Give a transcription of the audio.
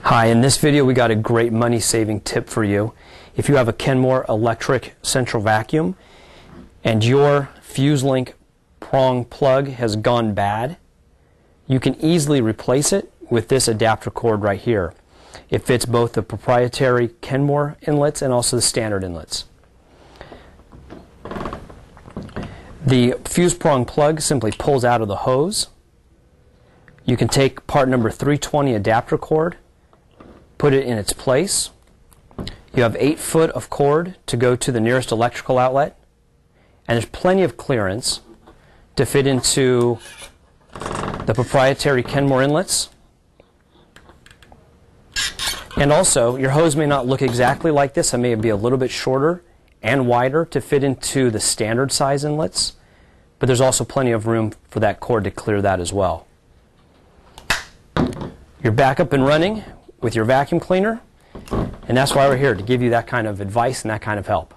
Hi, in this video we got a great money-saving tip for you. If you have a Kenmore electric central vacuum and your fuse link prong plug has gone bad, you can easily replace it with this adapter cord right here. It fits both the proprietary Kenmore inlets and also the standard inlets. The fuse prong plug simply pulls out of the hose. You can take part number 320 adapter cord, put it in its place. You have 8 foot of cord to go to the nearest electrical outlet, and there's plenty of clearance to fit into the proprietary Kenmore inlets. And also, your hose may not look exactly like this. It may be a little bit shorter and wider to fit into the standard size inlets, but there's also plenty of room for that cord to clear that as well. You're back up and running with your vacuum cleaner, and that's why we're here, to give you that kind of advice and that kind of help.